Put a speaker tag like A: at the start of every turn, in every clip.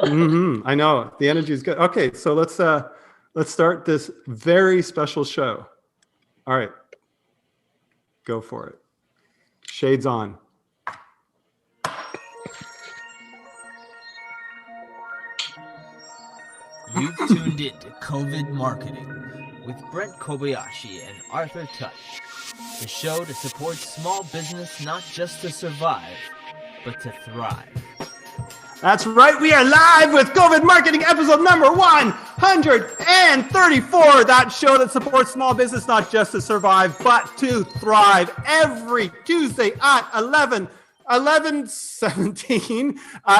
A: I know the energy is good. Okay, so let's start this very special show. All right, go for it. Shades on.
B: You've tuned in to COVID Marketing with Brent Kobayashi and Arthur Tutt, the show to support small business not just to survive, but to thrive.
A: That's right, we are live with COVID Marketing episode number 134, that show that supports small business not just to survive, but to thrive, every Tuesday at 11:17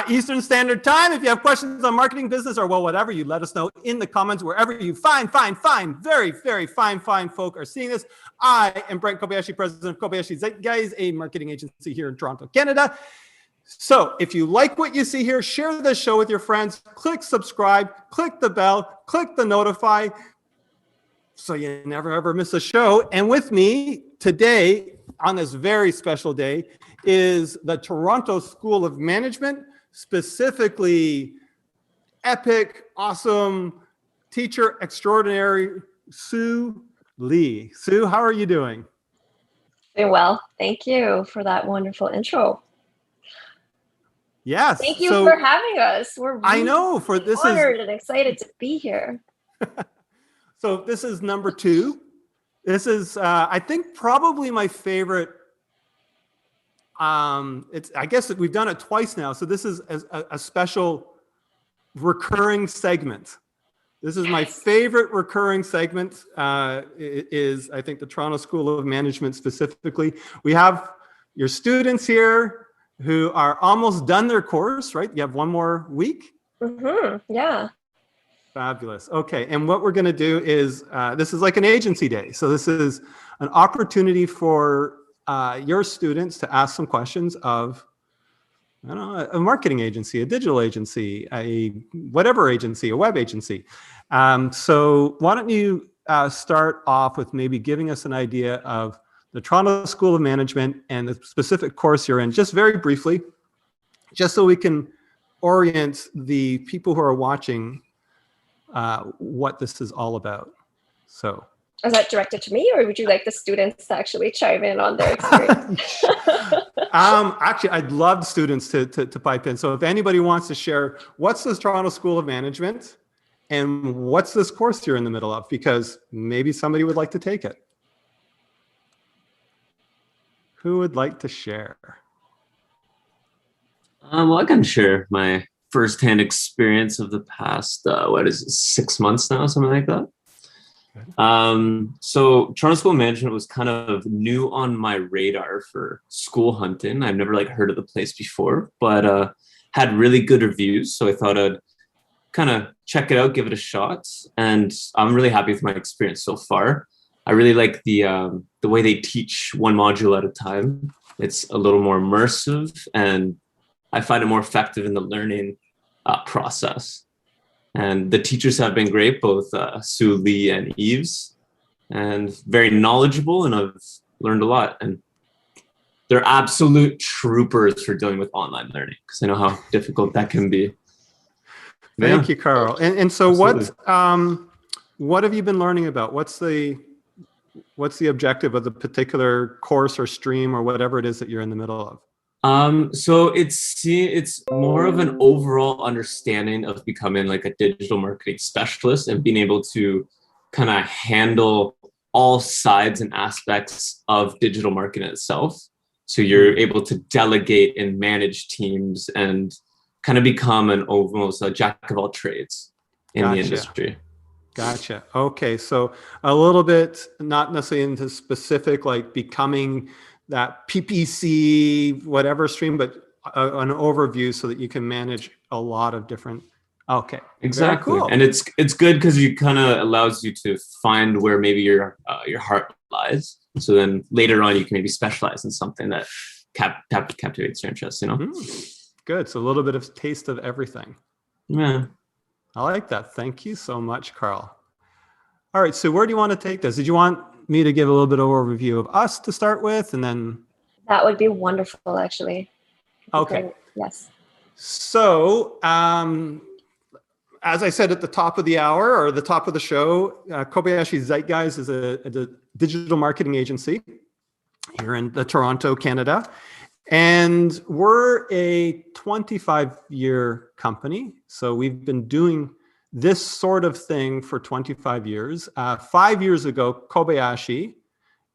A: Eastern Standard Time. If you have questions on marketing, business, or whatever, you let us know in the comments wherever you very, very fine folk are seeing this. I am Brent Kobayashi, president of Kobayashi Zeitguys, a marketing agency here in Toronto, Canada. So if you like what you see here, share this show with your friends, click subscribe, click the bell, click the notify, so you never ever miss a show. And with me today, on this very special day, is the Toronto School of Management, specifically epic, awesome teacher extraordinary, Sue Lee. Sue, how are you doing?
C: Doing well. Thank you for that wonderful intro.
A: Yes.
C: Thank you for having us. We're really
A: I know for this
C: honored and excited to be here.
A: So this is number 2. This is, I think, probably my favorite. I guess that we've done it twice now. So this is a special recurring segment. This is my favorite recurring segment. Is I think the Toronto School of Management specifically. We have your students here who are almost done their course, right? You have one more week.
C: Yeah.
A: Fabulous. Okay, and what we're going to do is this is like an agency day. So this is an opportunity for your students to ask some questions of, I don't know, a marketing agency, a digital agency, a whatever agency, a web agency. So why don't you start off with maybe giving us an idea of the Toronto School of Management and the specific course you're in, just very briefly, just so we can orient the people who are watching what this is all about. So.
C: Is that directed to me, or would you like the students to actually chime in on their experience?
A: Actually, I'd love students to pipe in. So if anybody wants to share, what's this Toronto School of Management and what's this course you're in the middle of? Because maybe somebody would like to take it. Who would like to share?
D: Well, I can share my firsthand experience of the past, 6 months now, something like that. So Toronto School of Management was kind of new on my radar for school hunting. I've never heard of the place before, but had really good reviews. So I thought I'd kind of check it out, give it a shot. And I'm really happy with my experience so far. I really like the way they teach one module at a time. It's a little more immersive, and I find it more effective in the learning process. And the teachers have been great, both Sue Lee and Eves, and very knowledgeable, and I've learned a lot. And they're absolute troopers for dealing with online learning, because I know how difficult that can be.
A: Thank you, Carl. And so what have you been learning about? What's the objective of the particular course or stream or whatever it is that you're in the middle of?
D: So it's more of an overall understanding of becoming like a digital marketing specialist and being able to kind of handle all sides and aspects of digital marketing itself. So you're able to delegate and manage teams and kind of become almost a jack of all trades in the industry.
A: Gotcha. Okay. So a little bit, not necessarily into specific, like becoming that PPC, whatever stream, but an overview so that you can manage a lot of different. Okay.
D: Exactly.
A: Cool.
D: And it's good because you kind of allows you to find where maybe your heart lies. So then later on, you can maybe specialize in something that captivates your interest,
A: Good. So a little bit of taste of everything.
D: Yeah.
A: I like that. Thank you so much, Carl. All right. So where do you want to take this? Did you want me to give a little bit of overview of us to start with, and then?
C: That would be wonderful, actually.
A: Okay.
C: Great. Yes.
A: So as I said at the top of the hour or the top of the show, Kobayashi Zeitguys is a digital marketing agency here in Toronto, Canada. And we're a 25-year company. So we've been doing this sort of thing for 25 years. 5 years ago, Kobayashi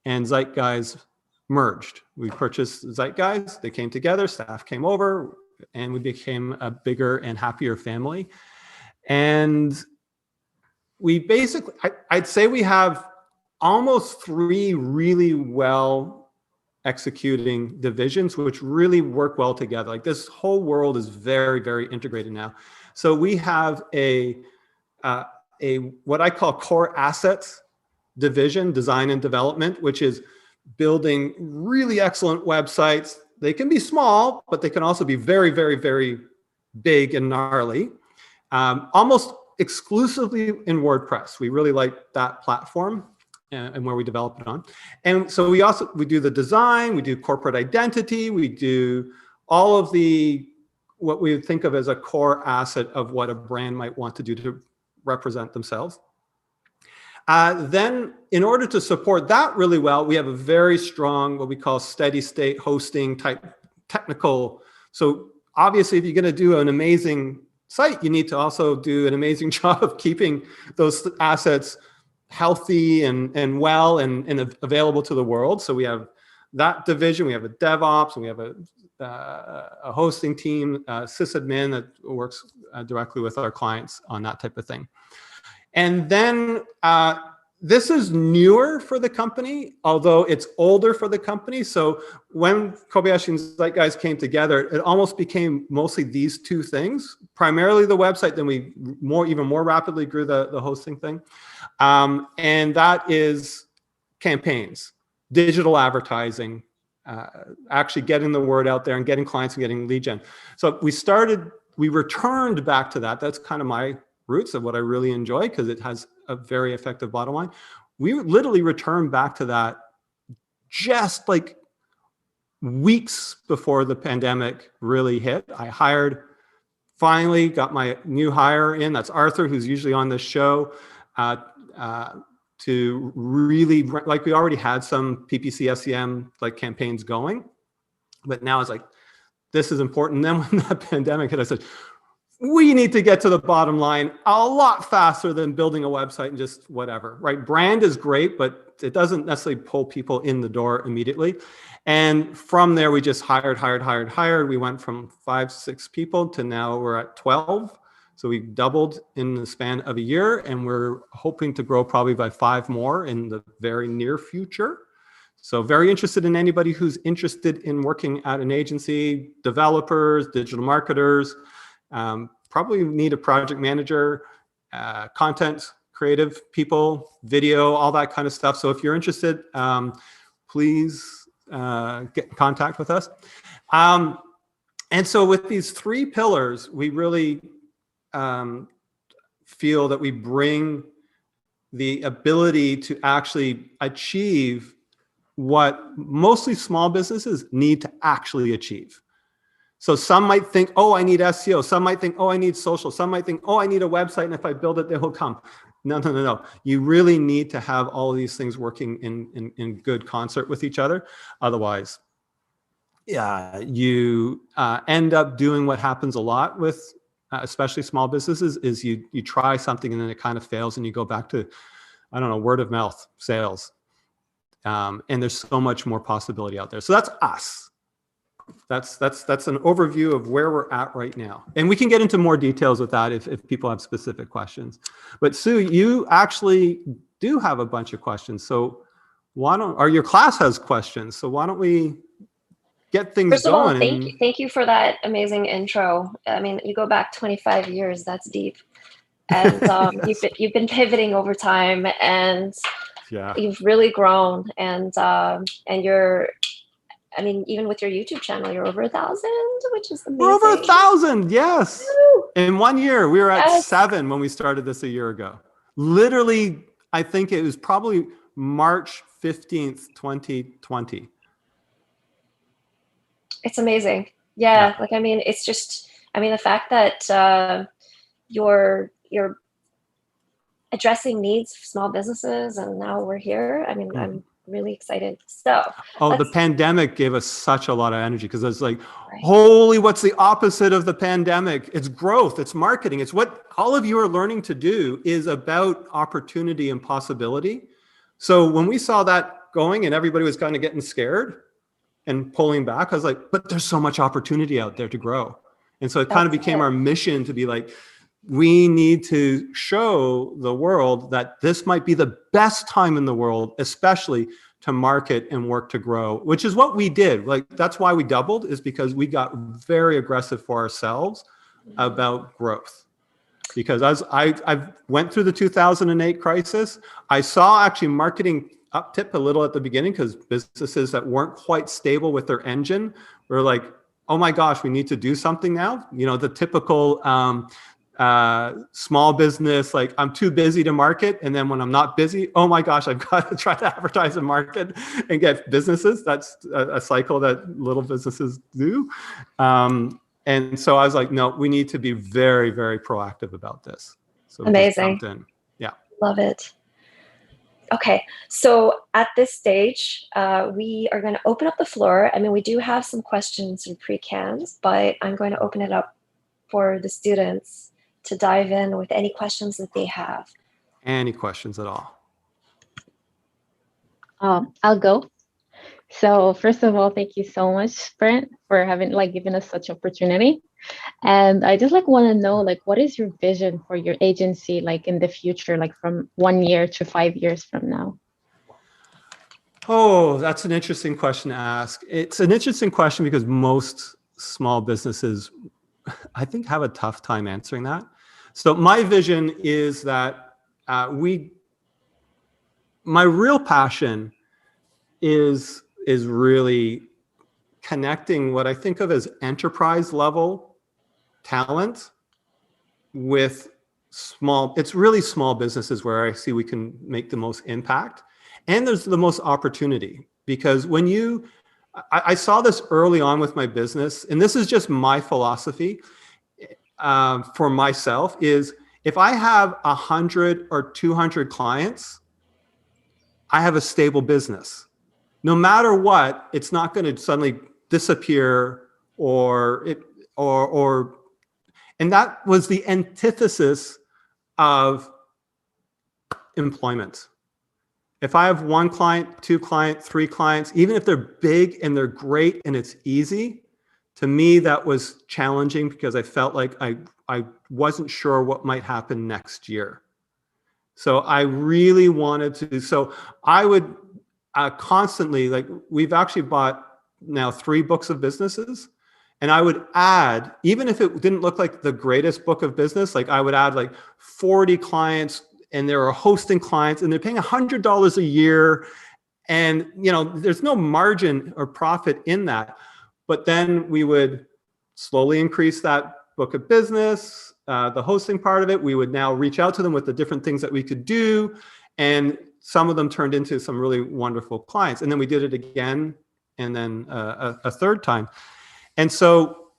A: and Zeitguys merged. We purchased Zeitguys, they came together, staff came over, and we became a bigger and happier family. And we basically, I'd say we have almost 3 really well executing divisions, which really work well together. Like this whole world is very, very integrated now. So we have a what I call core assets division, design and development, which is building really excellent websites. They can be small, but they can also be very, very, very big and gnarly. Almost exclusively in WordPress. We really like that platform and where we develop it on. And so we do the design, we do corporate identity, we do all of what we would think of as a core asset of what a brand might want to do to represent themselves. Then in order to support that really well, we have a very strong, what we call steady state hosting type technical. So obviously if you're going to do an amazing site, you need to also do an amazing job of keeping those assets healthy and well and available to the world. So we have that division, we have a DevOps, and we have a hosting team, sysadmin that works directly with our clients on that type of thing. And then this is newer for the company, although it's older for the company. So when Kobayashi and Zeitguys came together, it almost became mostly these 2 things, primarily the website, then we even more rapidly grew the hosting thing. And that is campaigns, digital advertising, actually getting the word out there and getting clients and getting lead gen. So we returned back to that. That's kind of my roots of what I really enjoy because it has a very effective bottom line. We literally returned back to that just like weeks before the pandemic really hit. I finally got my new hire in. That's Arthur, who's usually on this show, to really, like we already had some PPC, SEM like campaigns going, but now it's like, this is important. And then when that pandemic hit, I said, we need to get to the bottom line a lot faster than building a website and just whatever, right? Brand is great, but it doesn't necessarily pull people in the door immediately. And from there, we just hired. We went from 5, 6 people to now we're at 12. So we doubled in the span of a year, and we're hoping to grow probably by 5 more in the very near future. So very interested in anybody who's interested in working at an agency, developers, digital marketers, probably need a project manager, content, creative people, video, all that kind of stuff. So if you're interested, please get in contact with us. And so with these 3 pillars, we really feel that we bring the ability to actually achieve what mostly small businesses need to actually achieve. So some might think, oh, I need SEO. Some might think, oh, I need social. Some might think, oh, I need a website, and if I build it, they will come. No. You really need to have all of these things working in good concert with each other. Otherwise, you end up doing what happens a lot with especially small businesses is you try something and then it kind of fails and you go back to, I don't know, word of mouth sales. And there's so much more possibility out there. So that's us. That's an overview of where we're at right now. And we can get into more details with that if people have specific questions. But Sue, you actually do have a bunch of questions. So your class has questions. So why don't we get things
C: First of all,
A: going?
C: thank you for that amazing intro. I mean, you go back 25 years, that's deep. And yes. you've been pivoting over time, and you've really grown, and you're, I mean, even with your YouTube channel, you're over 1,000, which is amazing.
A: We're over 1,000, yes.
C: Woo!
A: In 1 year, we were at 7 when we started this a year ago. Literally, I think it was probably March 15th, 2020.
C: It's amazing. Yeah. Like, I mean, it's just, I mean, the fact that you're you're addressing needs for small businesses, and now we're here. I mean, I'm really excited. So,
A: the pandemic gave us such a lot of energy, because it's like,
C: right.
A: holy, what's the opposite of the pandemic? It's growth, it's marketing. It's what all of you are learning to do, is about opportunity and possibility. So when we saw that going and everybody was kind of getting scared and pulling back, I was like, but there's so much opportunity out there to grow. And so it kind of became our mission to be like, we need to show the world that this might be the best time in the world, especially to market and work to grow, which is what we did. Like, that's why we doubled, is because we got very aggressive for ourselves about growth. Because as I went through the 2008 crisis, I saw actually marketing uptip a little at the beginning, because businesses that weren't quite stable with their engine were like, oh my gosh, we need to do something now. You know, the typical small business, like, I'm too busy to market. And then when I'm not busy, oh my gosh, I've got to try to advertise and market and get businesses. That's a cycle that little businesses do. And so I was like, no, we need to be very, very proactive about this. So
C: amazing.
A: Yeah.
C: Love it. Okay, so at this stage, we are going to open up the floor. I mean, we do have some questions and pre-cans, but I'm going to open it up for the students to dive in with any questions that they have.
A: Any questions at all?
E: I'll go. So first of all, thank you so much, Brent, for having given us such opportunity. And I just want to know, what is your vision for your agency, in the future, from 1 year to 5 years from now?
A: Oh, that's an interesting question to ask. It's an interesting question because most small businesses, I think, have a tough time answering that. So my vision is that my real passion is really connecting what I think of as enterprise level talent with it's really small businesses where I see we can make the most impact. And there's the most opportunity, because when I saw this early on with my business, and this is just my philosophy for myself, is if I have 100 or 200 clients, I have a stable business. No matter what, it's not going to suddenly disappear and that was the antithesis of employment. If I have 1 client, 2 clients, 3 clients, even if they're big and they're great and it's easy, to me, that was challenging, because I felt like I wasn't sure what might happen next year. So I really wanted to, so I would constantly, we've actually bought now 3 books of businesses, and I would add, even if it didn't look like the greatest book of business, I would add 40 clients, and there are hosting clients, and they're paying $100 a year. And, there's no margin or profit in that. But then we would slowly increase that book of business, the hosting part of it. We would now reach out to them with the different things that we could do. And some of them turned into some really wonderful clients. And then we did it again, and then a third time. And so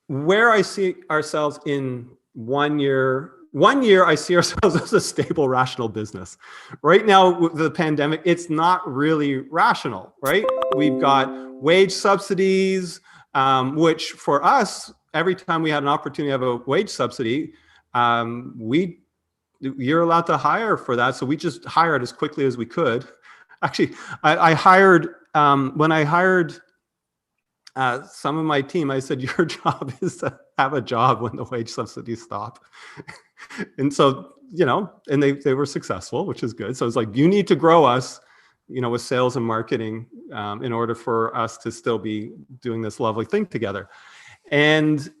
A: where I see ourselves in 1 year, I see ourselves as a stable, rational business. Right now, with the pandemic, it's not really rational, right? We've got wage subsidies, which for us, every time we had an opportunity to have a wage subsidy, you're allowed to hire for that. So we just hired as quickly as we could. Actually, I hired, when I hired some of my team, I said, your job is to have a job when the wage subsidies stop. And so, and they were successful, which is good. So it's you need to grow us, with sales and marketing in order for us to still be doing this lovely thing together. And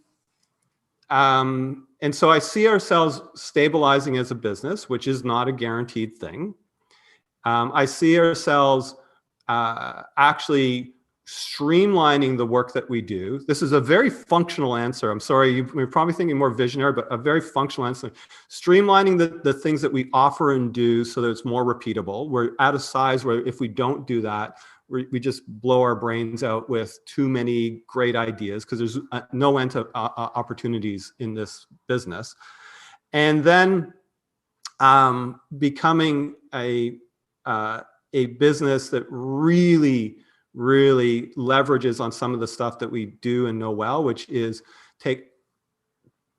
A: so I see ourselves stabilizing as a business, which is not a guaranteed thing. I see ourselves actually streamlining the work that we do. This is a very functional answer. I'm sorry, you're probably thinking more visionary, but a very functional answer. Streamlining the things that we offer and do so that it's more repeatable. We're at a size where if we don't do that, we just blow our brains out with too many great ideas because there's no end to opportunities in this business. And then becoming a business that really leverages on some of the stuff that we do and know well, which is take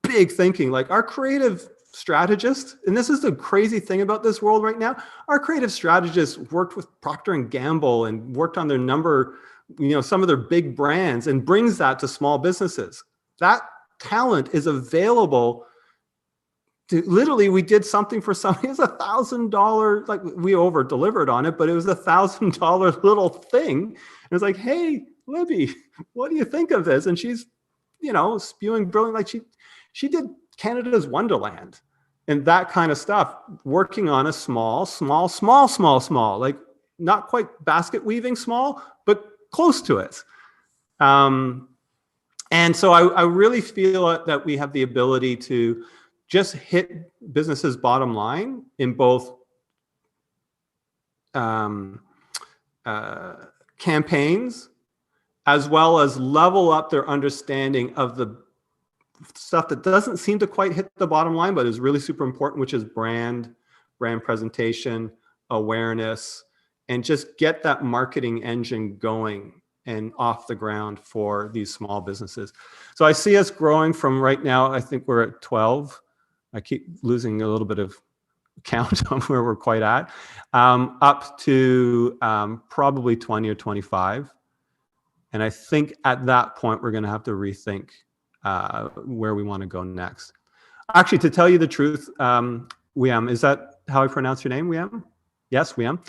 A: big thinking. Like our creative strategist, and this is the crazy thing about this world right now, our creative strategist worked with Procter & Gamble and worked on their some of their big brands and brings that to small businesses. That talent is available. Literally, we did something for somebody. It was $1,000. Like we over delivered on it, but it was $1,000 little thing. And it was like, hey, Libby, what do you think of this? And she's, spewing brilliant. Like she did Canada's Wonderland and that kind of stuff, working on a small, like not quite basket weaving small, but close to it. And so I really feel that we have the ability to just hit businesses' bottom line in both campaigns, as well as level up their understanding of the stuff that doesn't seem to quite hit the bottom line, but is really super important, which is brand presentation, awareness, and just get that marketing engine going and off the ground for these small businesses. So I see us growing from right now, I think we're at 12. I keep losing a little bit of count on where we're quite at, up to probably 20 or 25. And I think at that point, we're going to have to rethink where we want to go next. Actually, to tell you the truth, Wiam, is that how I pronounce your name, Wiam? Yes, Wiam.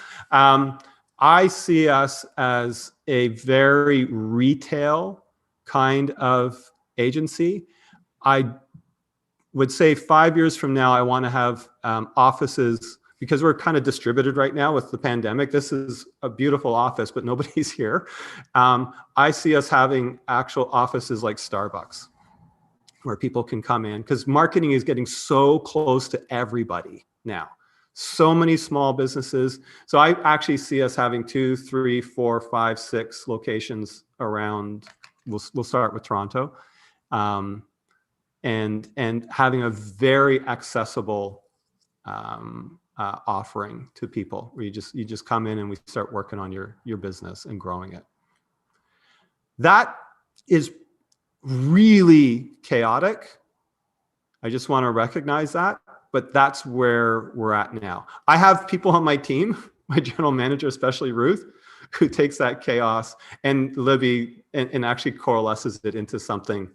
A: I see us as a very retail kind of agency. I would say 5 years from now, I want to have offices, because we're kind of distributed right now with the pandemic. This is a beautiful office, but nobody's here. I see us having actual offices like Starbucks, where people can come in, because marketing is getting so close to everybody now. So many small businesses. So I actually see us having 2, 3, 4, 5, 6 locations around. We'll start with Toronto. And having a very accessible offering to people, where you just come in and we start working on your business and growing it. That is really chaotic. I just want to recognize that, but that's where we're at now. I have people on my team, my general manager, especially Ruth, who takes that chaos, and Libby, and actually coalesces it into something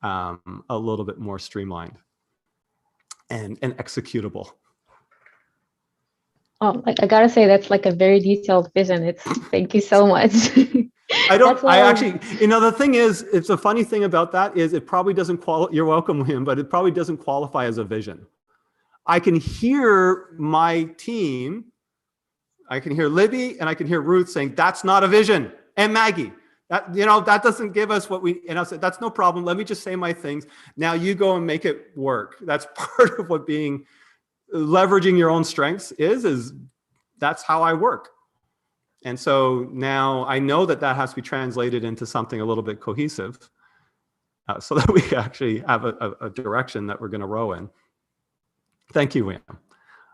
A: a little bit more streamlined and executable.
E: Oh, I gotta say, that's like a very detailed vision. Thank you so much.
A: The thing is, it's a funny thing about that is it probably doesn't qualify. You're welcome, William, but it probably doesn't qualify as a vision. I can hear my team, I can hear Libby, and I can hear Ruth saying, that's not a vision. And Maggie, that doesn't give us what we, and I said, that's no problem. Let me just say my things. Now you go and make it work. That's part of what leveraging your own strengths is that's how I work. And so now I know that has to be translated into something a little bit cohesive, so that we actually have a direction that we're going to row in. Thank you, William.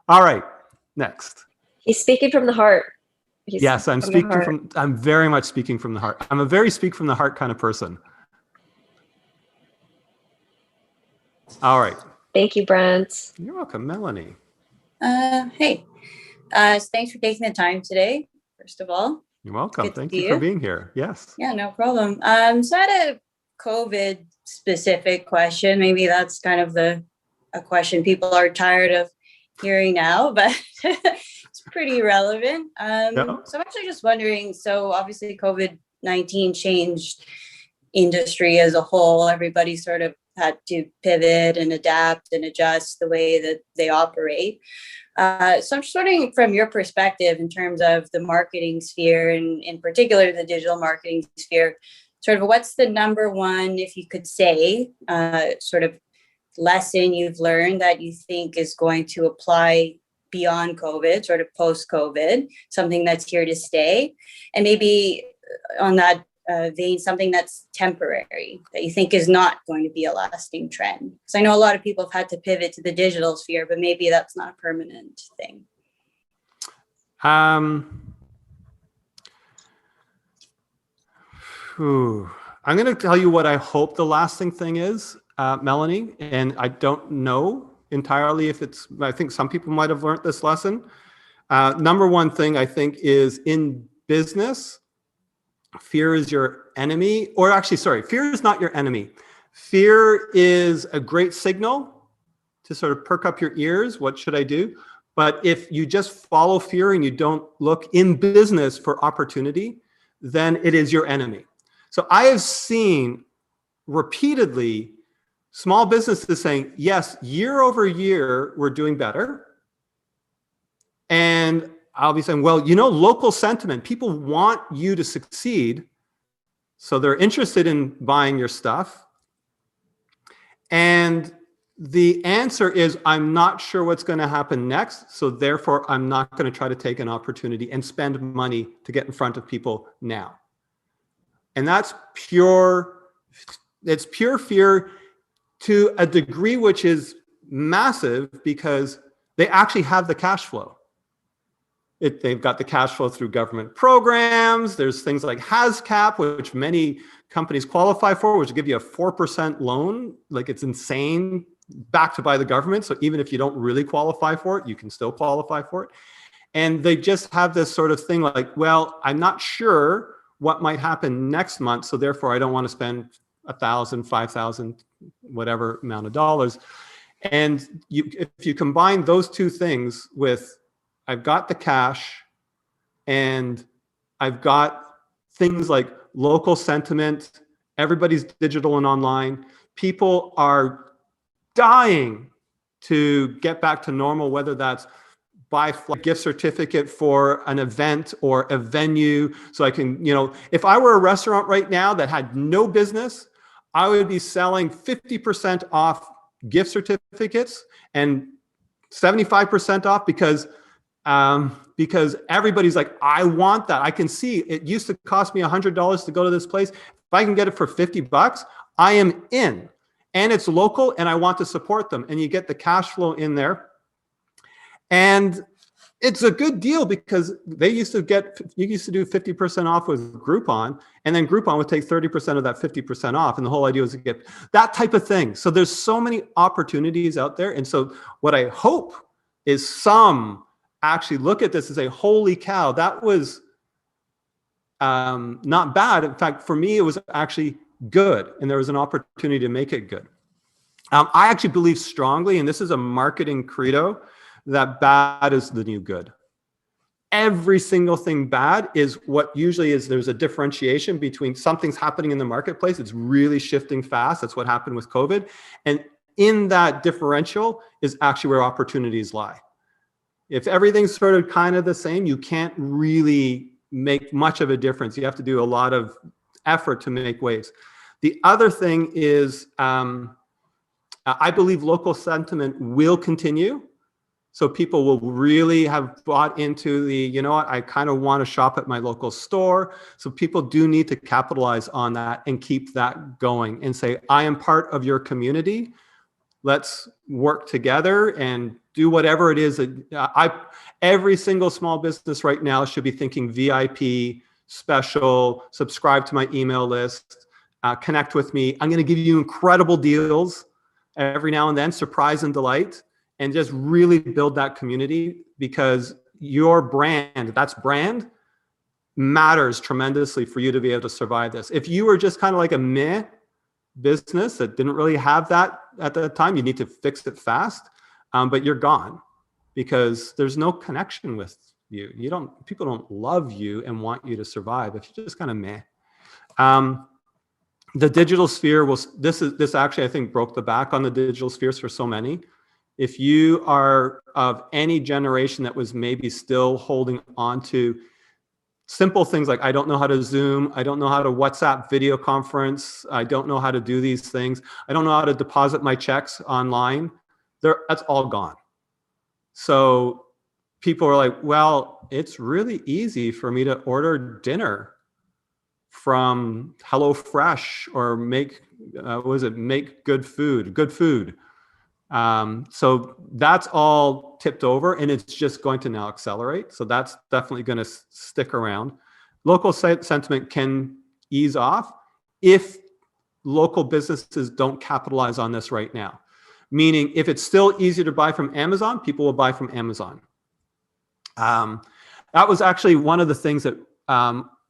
A: All right, next.
C: He's speaking from the heart.
A: Yes, I'm very much speaking from the heart. I'm a very speak from the heart kind of person. All right.
C: Thank you, Brent.
A: You're welcome, Melanie.
F: Hey, thanks for taking the time today, first of all.
A: You're welcome. Thank you for being here. Yes.
F: Yeah, no problem. So I had a COVID specific question. Maybe that's kind of a question people are tired of hearing now, but it's pretty relevant. So I'm actually just wondering, so obviously COVID-19 changed industry as a whole. Everybody sort of had to pivot and adapt and adjust the way that they operate. So I'm just wondering, from your perspective, in terms of the marketing sphere, and in particular the digital marketing sphere, sort of what's the number one, if you could say, sort of lesson you've learned that you think is going to apply beyond COVID, sort of post-COVID, something that's here to stay, and maybe on that vein, something that's temporary that you think is not going to be a lasting trend? Because I know a lot of people have had to pivot to the digital sphere, but maybe that's not a permanent thing.
A: I'm going to tell you what I hope the lasting thing is, Melanie, and I don't know entirely if it's, I think some people might have learned this lesson. Number one thing I think is in business, fear is your enemy, or actually, sorry, fear is not your enemy. Fear is a great signal to sort of perk up your ears. What should I do? But if you just follow fear and you don't look in business for opportunity, then it is your enemy. So I have seen repeatedly small businesses saying, yes, year over year, we're doing better. And I'll be saying, well, you know, local sentiment, people want you to succeed. So they're interested in buying your stuff. And the answer is, I'm not sure what's going to happen next. So therefore, I'm not going to try to take an opportunity and spend money to get in front of people now. And that's pure, it's pure fear to a degree which is massive because they actually have the cash flow. They've got the cash flow through government programs. There's things like HASCAP, which many companies qualify for, which give you a 4% loan. Like, it's insane, backed by the government. So even if you don't really qualify for it, you can still qualify for it. And they just have this sort of thing like, well, I'm not sure what might happen next month. So therefore, I don't want to spend $1,000, $5,000, whatever amount of dollars. And if you combine those two things with, I've got the cash and I've got things like local sentiment, everybody's digital and online, people are dying to get back to normal, whether that's buy a gift certificate for an event or a venue. So I can, you know, if I were a restaurant right now that had no business, I would be selling 50% off gift certificates and 75% off because everybody's like, I want that. I can see it used to cost me $100 to go to this place. If I can get it for $50, I am in. And it's local and I want to support them. And you get the cash flow in there. And it's a good deal because you used to do 50% off with Groupon, and then Groupon would take 30% of that 50% off. And the whole idea was to get that type of thing. So there's so many opportunities out there. And so what I hope is some actually look at this and say, holy cow, that was not bad. In fact, for me, it was actually good. And there was an opportunity to make it good. I actually believe strongly, and this is a marketing credo, that bad is the new good. Every single thing bad is what usually is, there's a differentiation between something's happening in the marketplace. It's really shifting fast. That's what happened with COVID. And in that differential is actually where opportunities lie. If everything's sort of kind of the same, you can't really make much of a difference. You have to do a lot of effort to make waves. The other thing is, I believe local sentiment will continue. So people will really have bought into the, you know what, I kind of want to shop at my local store. So people do need to capitalize on that and keep that going and say, I am part of your community. Let's work together and do whatever it is that every single small business right now should be thinking VIP, special, subscribe to my email list, connect with me. I'm going to give you incredible deals every now and then, surprise and delight. And just really build that community, because your brand, that's brand, matters tremendously for you to be able to survive this. If you were just kind of like a meh business that didn't really have that at the time, you need to fix it fast, but you're gone because there's no connection with you. People don't love you and want you to survive if you're just kind of meh. The digital sphere this actually, I think, broke the back on the digital spheres for so many. If you are of any generation that was maybe still holding on to simple things like, I don't know how to Zoom, I don't know how to WhatsApp video conference, I don't know how to do these things, I don't know how to deposit my checks online, that's all gone. So people are like, well, it's really easy for me to order dinner from HelloFresh or make good food. So that's all tipped over, and it's just going to now accelerate. So that's definitely going to stick around. Local sentiment can ease off if local businesses don't capitalize on this right now. Meaning, if it's still easier to buy from Amazon, people will buy from Amazon. That was actually one of the things that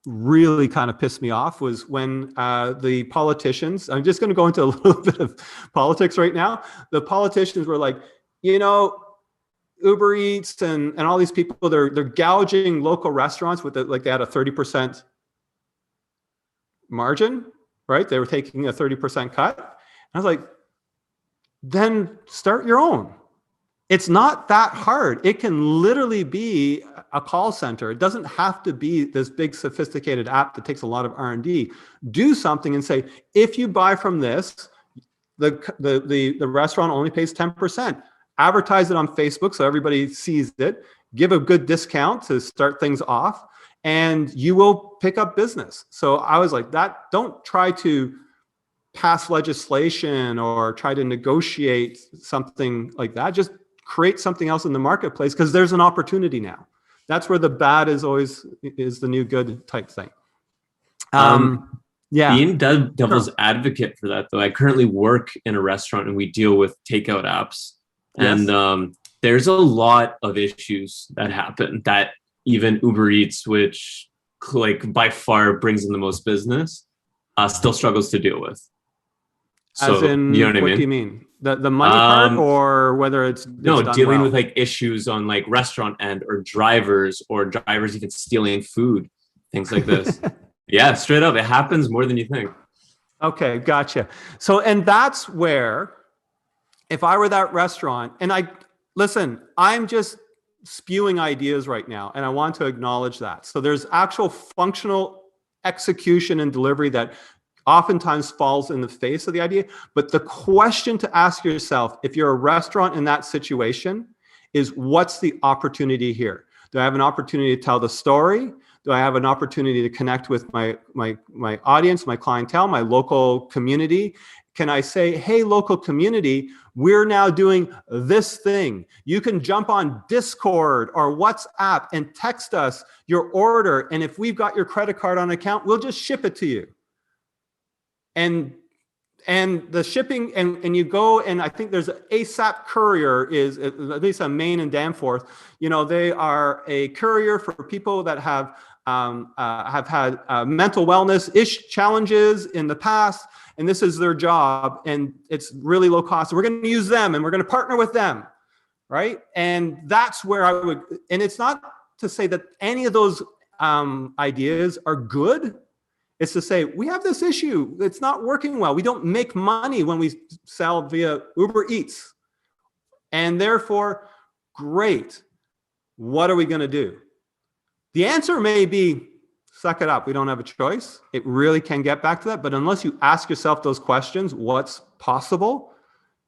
A: really kind of pissed me off, was when the politicians, I'm just going to go into a little bit of politics right now. The politicians were like, Uber Eats and all these people, they're gouging local restaurants with like they had a 30% margin, right? They were taking a 30% cut. And I was like, then start your own. It's not that hard. It can literally be a call center. It doesn't have to be this big sophisticated app that takes a lot of R&D. Do something and say, if you buy from this, the restaurant only pays 10%. Advertise it on Facebook so everybody sees it. Give a good discount to start things off, and you will pick up business. So I was like, don't try to pass legislation or try to negotiate something like that. Just create something else in the marketplace, because there's an opportunity now. That's where the bad is the new good type thing.
D: Being devil's advocate for that, though, I currently work in a restaurant and we deal with takeout apps. Yes. And there's a lot of issues that happen that even Uber Eats, which like by far brings in the most business, still struggles to deal with. So,
A: as in,
D: you know what I mean?
A: What do you mean? The money part, or whether it's
D: dealing with like issues on like restaurant end, or drivers even stealing food, things like this. Yeah, straight up, it happens more than you think.
A: Okay, gotcha. So, and that's where, if I were that restaurant, and I'm just spewing ideas right now, and I want to acknowledge that. So there's actual functional execution and delivery that oftentimes falls in the face of the idea. But the question to ask yourself, if you're a restaurant in that situation, is what's the opportunity here? Do I have an opportunity to tell the story? Do I have an opportunity to connect with my audience, my clientele, my local community? Can I say, hey, local community, we're now doing this thing. You can jump on Discord or WhatsApp and text us your order. And if we've got your credit card on account, we'll just ship it to you. And the shipping, and you go, and I think there's an ASAP courier, is at least on Maine and Danforth. They are a courier for people that have had mental wellness challenges in the past, and this is their job, and it's really low cost. So we're going to use them, and we're going to partner with them, right? And that's where I would. And it's not to say that any of those ideas are good. It's to say, we have this issue. It's not working well. We don't make money when we sell via Uber Eats. And therefore, great. What are we going to do? The answer may be, suck it up. We don't have a choice. It really can get back to that. But unless you ask yourself those questions, what's possible,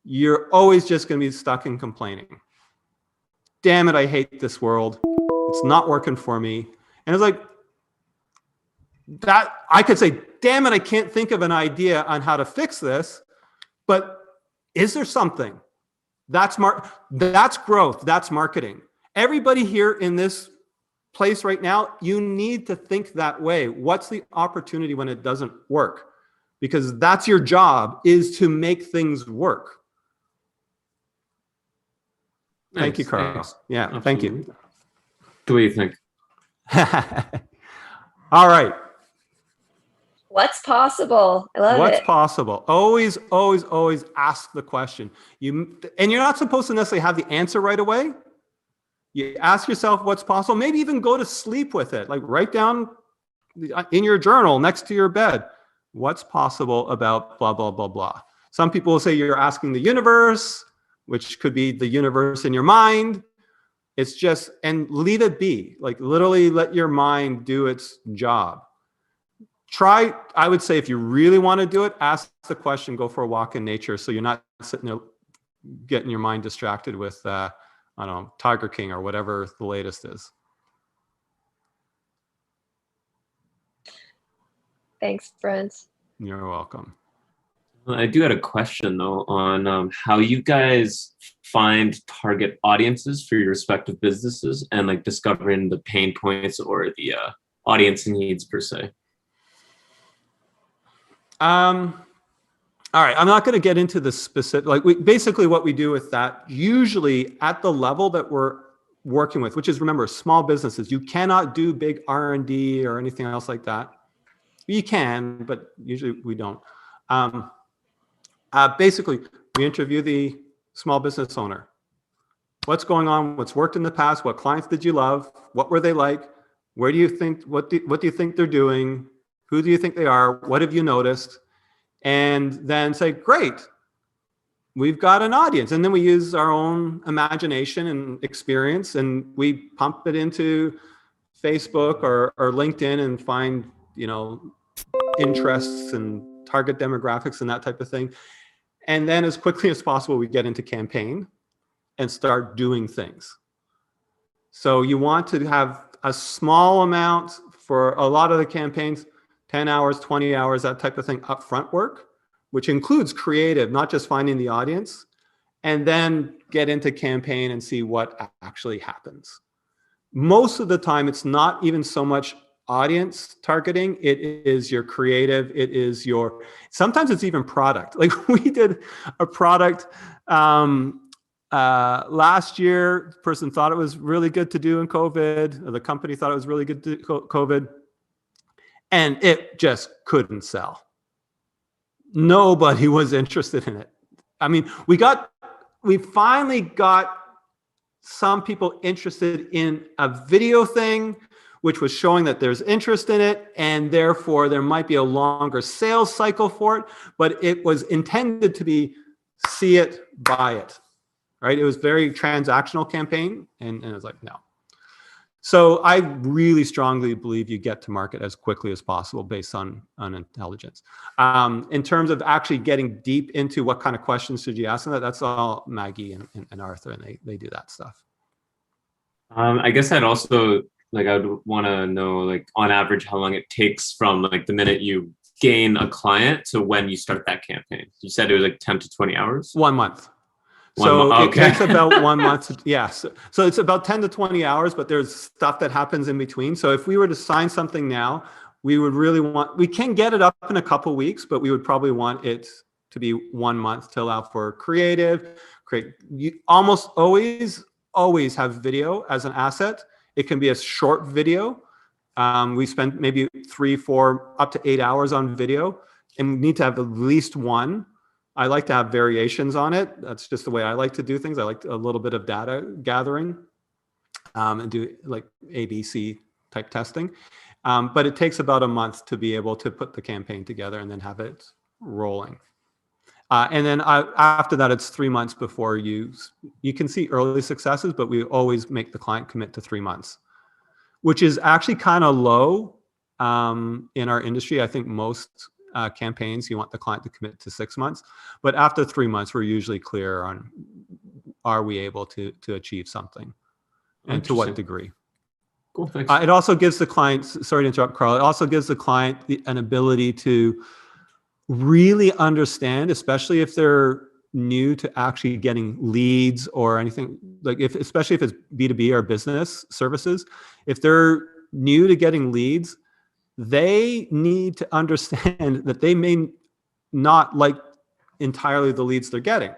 A: you're always just going to be stuck in complaining. Damn it, I hate this world. It's not working for me. And it's like, that I could say, damn it, I can't think of an idea on how to fix this. But is there something? That's growth. That's marketing. Everybody here in this place right now, you need to think that way. What's the opportunity when it doesn't work? Because that's your job, is to make things work.
D: Nice,
A: thank you, Carl.
D: Thanks.
A: Yeah,
D: Absolutely.
A: Thank you.
D: What do you think?
A: All right.
C: What's possible? I love it.
A: What's possible? Always, always, always ask the question. And you're not supposed to necessarily have the answer right away. You ask yourself what's possible. Maybe even go to sleep with it. Like write down in your journal next to your bed, what's possible about blah, blah, blah, blah. Some people will say you're asking the universe, which could be the universe in your mind. It's just, and leave it be. Like literally let your mind do its job. Try, I would say, if you really want to do it, ask the question, go for a walk in nature, so you're not sitting there getting your mind distracted with I don't know, Tiger King or whatever the latest is.
C: Thanks, Brent.
A: You're welcome.
D: I do have a question though on how you guys find target audiences for your respective businesses and like discovering the pain points or the audience needs per se.
A: All right, I'm not going to get into the specific, like basically what we do with that, usually at the level that we're working with, which is, remember, small businesses. You cannot do big R&D or anything else like that. You can, but usually we don't. Basically, we interview the small business owner. What's going on? What's worked in the past? What clients did you love? What were they like? Where do you think, what do you think they're doing? Who do you think they are? What have you noticed? And then say, great, we've got an audience. And then we use our own imagination and experience, and we pump it into Facebook or LinkedIn and find, you know, interests and target demographics and that type of thing. And then as quickly as possible, we get into campaign and start doing things. So you want to have a small amount for a lot of the campaigns, 10 hours, 20 hours, that type of thing, upfront work, which includes creative, not just finding the audience, and then get into campaign and see what actually happens. Most of the time, it's not even so much audience targeting, it is your creative, it is your, sometimes it's even product. Like we did a product last year, the person thought it was really good to do in COVID, or the company thought it was really good to do COVID, and it just couldn't sell. Nobody was interested in it. I mean, we finally got some people interested in a video thing, which was showing that there's interest in it, and therefore there might be a longer sales cycle for it, but it was intended to be see it, buy it, right? It was very transactional campaign, and it was like, no. So I really strongly believe you get to market as quickly as possible based on intelligence. In terms of actually getting deep into what kind of questions should you ask them, that's all Maggie and Arthur, and they do that stuff.
D: I guess I'd also, like, I would want to know, like, on average, how long it takes from like the minute you gain a client to when you start that campaign. You said it was like 10 to 20 hours?
A: 1 month.
D: So
A: it takes about 1 month. Yes. So it's about 10 to 20 hours, but there's stuff that happens in between. So if we were to sign something now, we would really want, we can get it up in a couple weeks, but we would probably want it to be 1 month to allow for creative. You almost always have video as an asset. It can be a short video. We spend maybe 3, 4, up to 8 hours on video, and we need to have at least one. I like to have variations on it. That's just the way I like to do things. I like a little bit of data gathering and do like ABC type testing. But it takes about a month to be able to put the campaign together and then have it rolling. And then after that, it's 3 months before you can see early successes, but we always make the client commit to 3 months, which is actually kind of low in our industry. I think most campaigns, you want the client to commit to 6 months, but after 3 months, we're usually clear on, are we able to achieve something and to what degree.
D: Cool, thanks.
A: It also gives the client, sorry to interrupt, Carl, it also gives the client an ability to really understand, especially if they're new to actually getting leads or anything, like especially if it's B2B or business services, if they're new to getting leads, they need to understand that they may not like entirely the leads they're getting.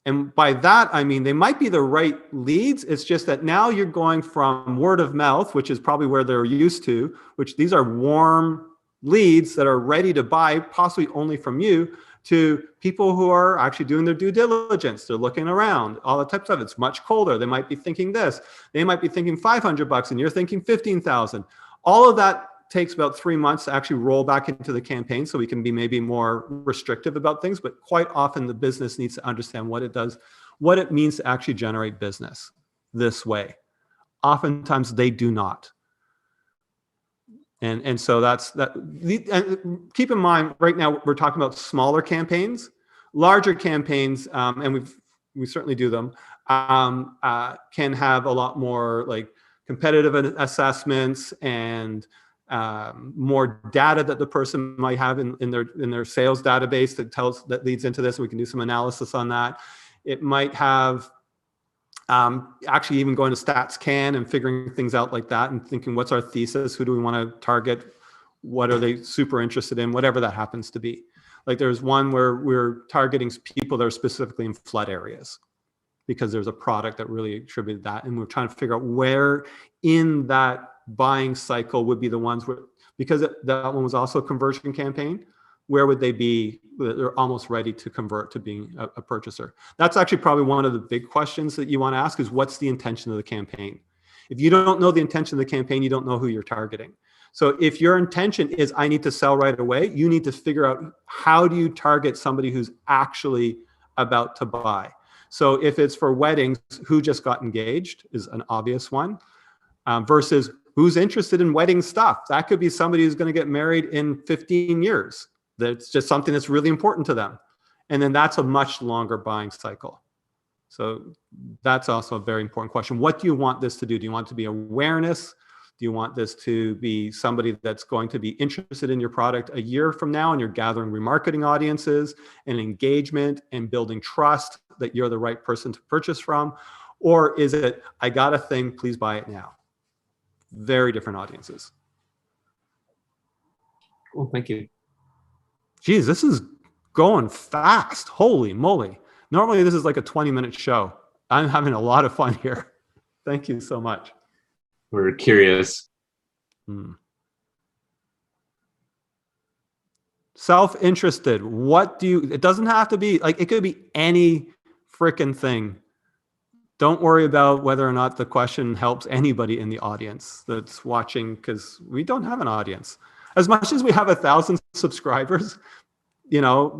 A: And by that, I mean, they might be the right leads. It's just that now you're going from word of mouth, which is probably where they're used to, which these are warm leads that are ready to buy, possibly only from you, to people who are actually doing their due diligence. They're looking around, all that type of stuff. It's much colder. They might be thinking this. They might be thinking $500 and you're thinking 15,000. All of that takes about 3 months to actually roll back into the campaign, so we can be maybe more restrictive about things, but quite often the business needs to understand what it does, what it means to actually generate business this way. Oftentimes they do not. And so that's that. And keep in mind, right now we're talking about smaller campaigns. Larger campaigns, and we certainly do them. can have a lot more like competitive assessments and more data that the person might have in their sales database that leads into this. We can do some analysis on that. It might have actually even going to StatsCan and figuring things out like that and thinking, what's our thesis? Who do we want to target? What are they super interested in? Whatever that happens to be. Like there's one where we're targeting people that are specifically in flood areas because there's a product that really attributed that. And we're trying to figure out where in that buying cycle would be the ones where, because that one was also a conversion campaign, where would they be? They're almost ready to convert to being a purchaser. That's actually probably one of the big questions that you want to ask is what's the intention of the campaign? If you don't know the intention of the campaign, you don't know who you're targeting. So if your intention is I need to sell right away, you need to figure out how do you target somebody who's actually about to buy. So if it's for weddings, who just got engaged is an obvious one, versus who's interested in wedding stuff. That could be somebody who's going to get married in 15 years. That's just something that's really important to them. And then that's a much longer buying cycle. So that's also a very important question. What do you want this to do? Do you want it to be awareness? Do you want this to be somebody that's going to be interested in your product a year from now and you're gathering remarketing audiences and engagement and building trust that you're the right person to purchase from? Or is it, I got a thing, please buy it now? Very different audiences.
D: Cool, thank you.
A: Geez, this is going fast. Holy moly. Normally this is like a 20-minute show. I'm having a lot of fun here. Thank you so much.
D: We're curious.
A: Self-interested. What do you, it doesn't have to be, like it could be any freaking thing. Don't worry about whether or not the question helps anybody in the audience that's watching, because we don't have an audience. As much as we have 1,000 subscribers, you know,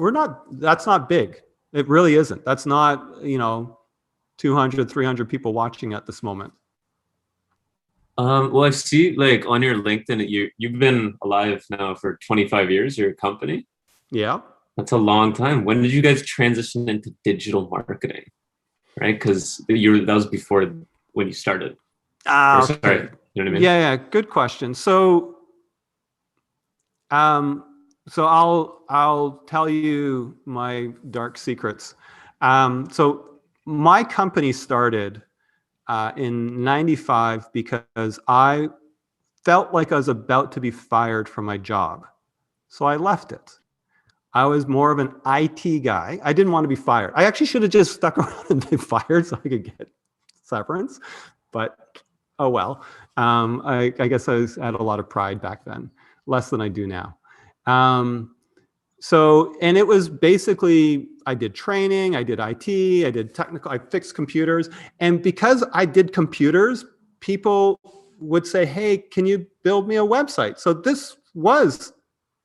A: that's not big. It really isn't. That's not, you know, 200, 300 people watching at this moment.
D: Well, I see like on your LinkedIn, you've been alive now for 25 years, your company.
A: Yeah.
D: That's a long time. When did you guys transition into digital marketing? Right? Because that was before when you started.
A: Okay.
D: Sorry, you know what I mean?
A: Yeah, good question. So I'll tell you my dark secrets. So my company started in '95 because I felt like I was about to be fired from my job. So I left it. I was more of an IT guy. I didn't want to be fired. I actually should have just stuck around and been fired so I could get severance, but oh well. I guess I had a lot of pride back then, less than I do now. And it was basically, I did training, I did IT, I did technical, I fixed computers. And because I did computers, people would say, hey, can you build me a website? So this was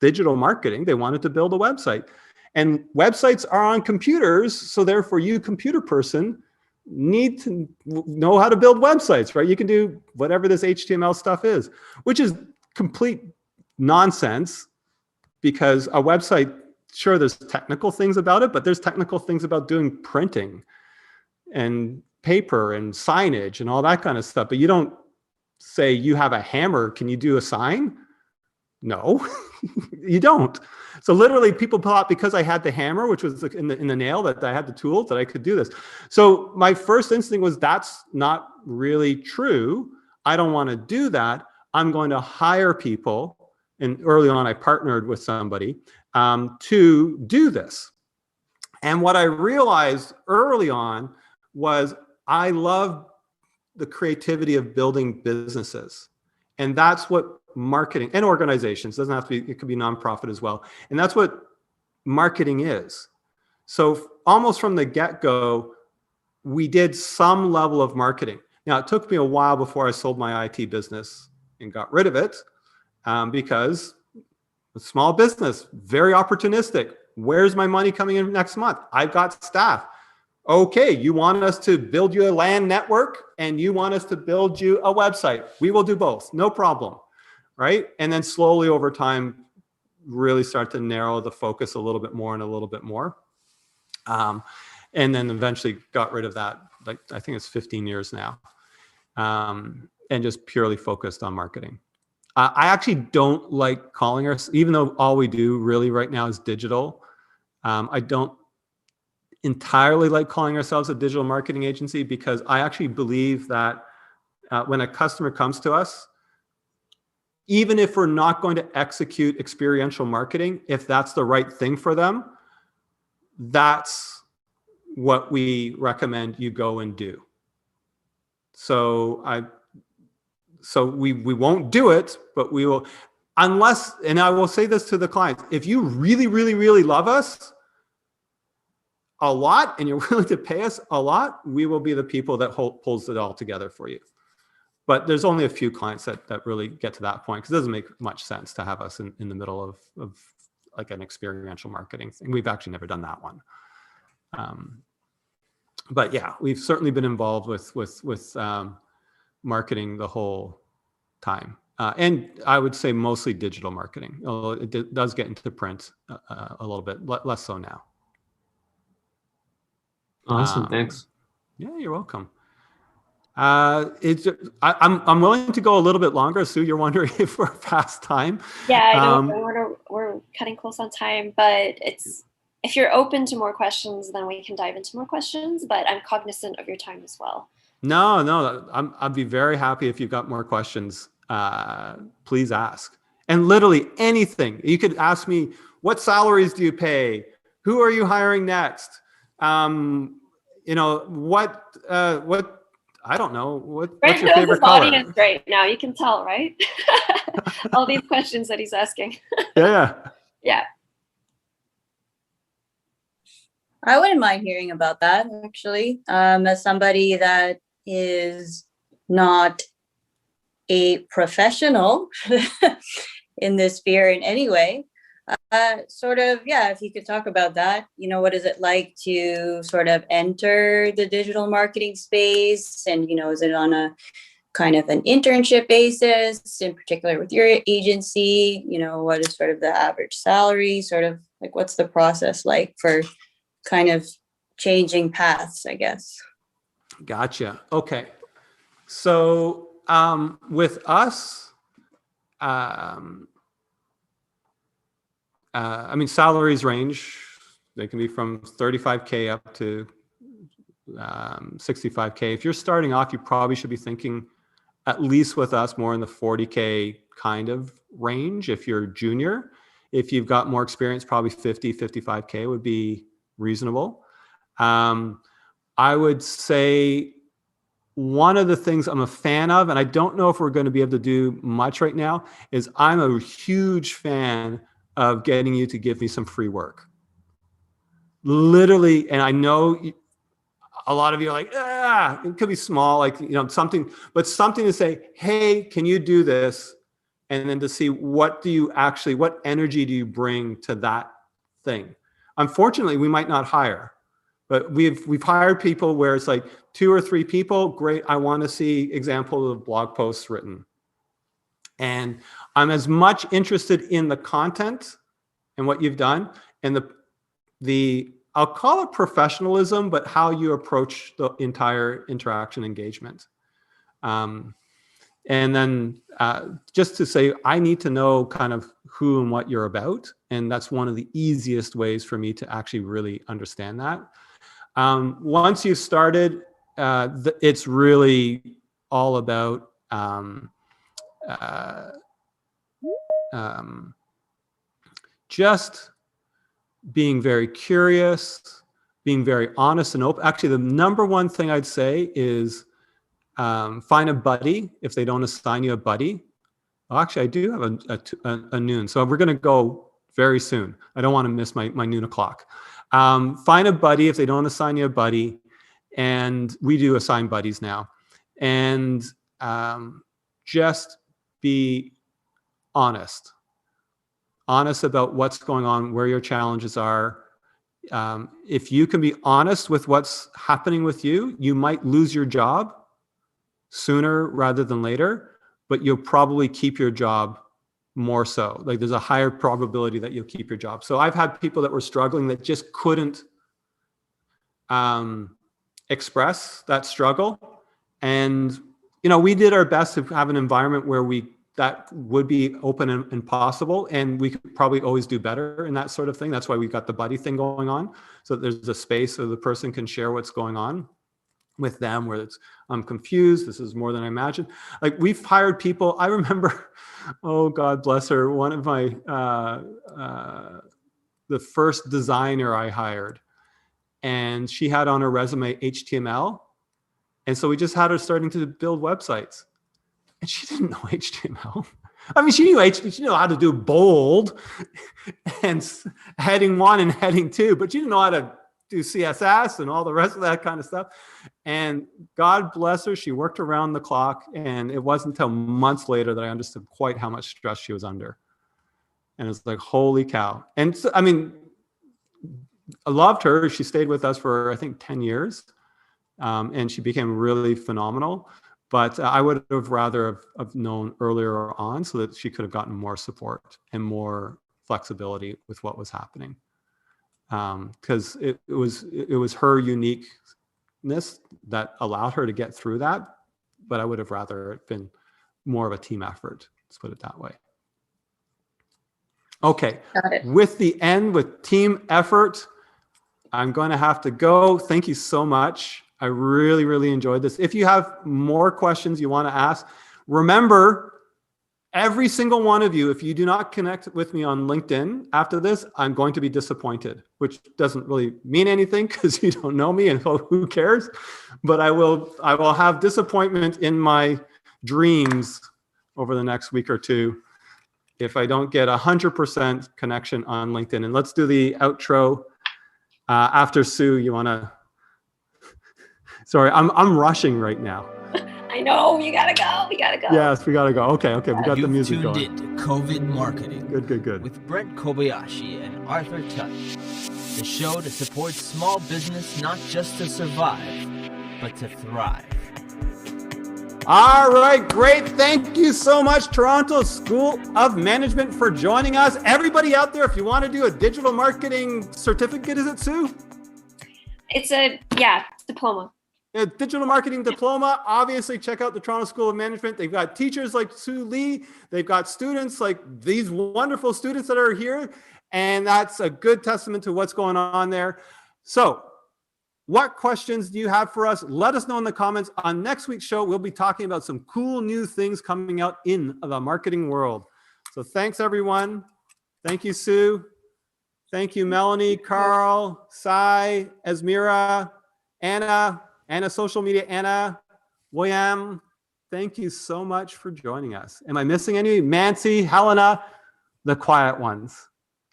A: digital marketing. They wanted to build a website. And websites are on computers. So therefore you, computer person, need to know how to build websites, right? You can do whatever this HTML stuff is, which is complete nonsense. Because a website, sure, there's technical things about it, but there's technical things about doing printing and paper and signage and all that kind of stuff. But you don't say you have a hammer, can you do a sign? No, you don't. So literally people thought because I had the hammer, which was in the nail, that I had the tools that I could do this. So my first instinct was that's not really true. I don't want to do that. I'm going to hire people. And early on, I partnered with somebody to do this. And what I realized early on was I love the creativity of building businesses. And that's what marketing and organizations, doesn't have to be, it could be nonprofit as well. And that's what marketing is. So almost from the get-go, we did some level of marketing. Now, it took me a while before I sold my IT business and got rid of it. Because a small business, very opportunistic. Where's my money coming in next month? I've got staff. Okay, you want us to build you a LAN network and you want us to build you a website. We will do both, no problem, right? And then slowly over time, really start to narrow the focus a little bit more and a little bit more. And then eventually got rid of that like, I think it's 15 years now, and just purely focused on marketing. I actually don't like calling us, even though all we do really right now is digital. I don't entirely like calling ourselves a digital marketing agency, because I actually believe that when a customer comes to us, even if we're not going to execute experiential marketing, if that's the right thing for them, that's what we recommend you go and do. So we won't do it, but we will, unless, and I will say this to the clients, if you really, really, really love us a lot and you're willing to pay us a lot, we will be the people that pulls it all together for you. But there's only a few clients that really get to that point, because it doesn't make much sense to have us in the middle of like an experiential marketing thing. We've actually never done that one. But yeah, we've certainly been involved with marketing the whole time. And I would say mostly digital marketing, although it does get into print a little bit, less so now.
D: Awesome, thanks.
A: Yeah, you're welcome. I'm willing to go a little bit longer. Sue, you're wondering if we're past time.
C: Yeah, I know we're cutting close on time, but if you're open to more questions, then we can dive into more questions, but I'm cognizant of your time as well.
A: No, I'd be very happy if you've got more questions. Please ask. And literally anything. You could ask me, what salaries do you pay? Who are you hiring next? What I don't know. What's your favorite color?
C: Audience right now, you can tell, right? All these questions that he's asking.
A: Yeah.
F: I wouldn't mind hearing about that, actually. As somebody that is not a professional in this sphere in any way, if you could talk about that, what is it like to sort of enter the digital marketing space? And, is it on a kind of an internship basis, in particular with your agency? What is sort of the average salary? Sort of like, what's the process like for kind of changing paths, I guess?
A: Gotcha. Okay. So with us, salaries range. They can be from 35K up to 65K. If you're starting off, you probably should be thinking, at least with us, more in the 40K kind of range if you're junior. If you've got more experience, probably 50, 55K would be reasonable. I would say one of the things I'm a fan of, and I don't know if we're going to be able to do much right now, is I'm a huge fan of getting you to give me some free work. Literally, and I know a lot of you are like, it could be small, like, something to say, hey, can you do this? And then to see what energy do you bring to that thing? Unfortunately, we might not hire, but we've hired people where it's like 2 or 3 people. Great. I want to see examples of blog posts written. And I'm as much interested in the content and what you've done and the I'll call it professionalism, but how you approach the entire interaction engagement. And then just to say, I need to know kind of who and what you're about. And that's one of the easiest ways for me to actually really understand that. Once you've started, it's really all about just being very curious, being very honest and open. Actually, the number one thing I'd say is find a buddy if they don't assign you a buddy. Well, actually, I do have a noon, so we're going to go very soon. I don't want to miss my noon o'clock. Find a buddy if they don't assign you a buddy, and we do assign buddies now. And just be honest about what's going on, where your challenges are. If you can be honest with what's happening with you, you might lose your job sooner rather than later, but you'll probably keep your job more so. Like, there's a higher probability that you'll keep your job. So I've had people that were struggling that just couldn't express that struggle. And, we did our best to have an environment where that would be open and possible. And we could probably always do better in that sort of thing. That's why we've got the buddy thing going on. So that there's a space so the person can share what's going on with them, where it's, I'm confused, this is more than I imagined. Like, we've hired people. I remember, oh, God bless her, one of my, the first designer I hired, and she had on her resume HTML. And so we just had her starting to build websites. And she didn't know HTML. I mean, she knew how to do bold and heading 1 and heading 2, but she didn't know how to do CSS and all the rest of that kind of stuff. And God bless her, she worked around the clock. And it wasn't until months later that I understood quite how much stress she was under. And it's like, holy cow. And so, I mean, I loved her. She stayed with us for, I think, 10 years. And she became really phenomenal. But I would have rather have known earlier on so that she could have gotten more support and more flexibility with what was happening. Because it was her uniqueness that allowed her to get through that. But I would have rather it been more of a team effort. Let's put it that way. Okay.
C: Got it.
A: With team effort, I'm going to have to go. Thank you so much. I really, really enjoyed this. If you have more questions you want to ask, remember, every single one of you, if you do not connect with me on LinkedIn after this, I'm going to be disappointed, which doesn't really mean anything because you don't know me and who cares. But I will have disappointment in my dreams over the next week or two if I don't get 100% connection on LinkedIn. And let's do the outro. After Sue, you want to... Sorry, I'm rushing right now.
C: I know, you gotta go. We gotta go.
A: Yes, we gotta go. Okay, we got the music going.
B: You've tuned in to COVID Marketing.
A: Good.
B: With Brent Kobayashi and Arthur Tutt. The show to support small business not just to survive, but to thrive.
A: All right, great. Thank you so much, Toronto School of Management, for joining us. Everybody out there, if you want to do a digital marketing certificate, is it, Sue?
C: It's diploma.
A: A digital marketing diploma. Obviously, check out the Toronto School of Management. They've got teachers like Sue Lee. They've got students like these wonderful students that are here. And that's a good testament to what's going on there. So what questions do you have for us? Let us know in the comments. On next week's show, we'll be talking about some cool new things coming out in the marketing world. So thanks, everyone. Thank you, Sue. Thank you, Melanie, Carl, Sai, Esmira, Anna, social media, Anna, William. Thank you so much for joining us. Am I missing any? Mancy, Helena, the quiet ones,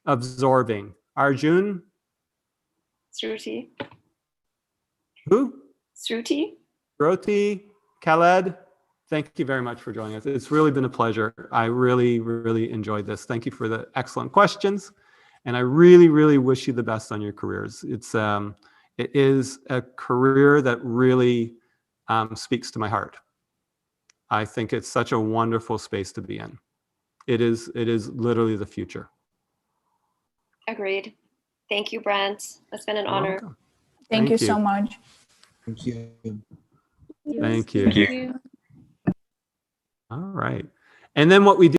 A: absorbing. Arjun?
C: Sruti.
A: Who?
C: Sruti.
A: Roti, Khaled. Thank you very much for joining us. It's really been a pleasure. I really, really enjoyed this. Thank you for the excellent questions. And I really, really wish you the best on your careers. It is a career that really speaks to my heart. I think it's such a wonderful space to be in. It is literally the future.
C: Agreed. Thank you, Brent. It's been an honor.
A: Welcome.
G: Thank you so much.
H: Thank you.
A: Thank you.
D: Thank you.
A: All right. And then what we do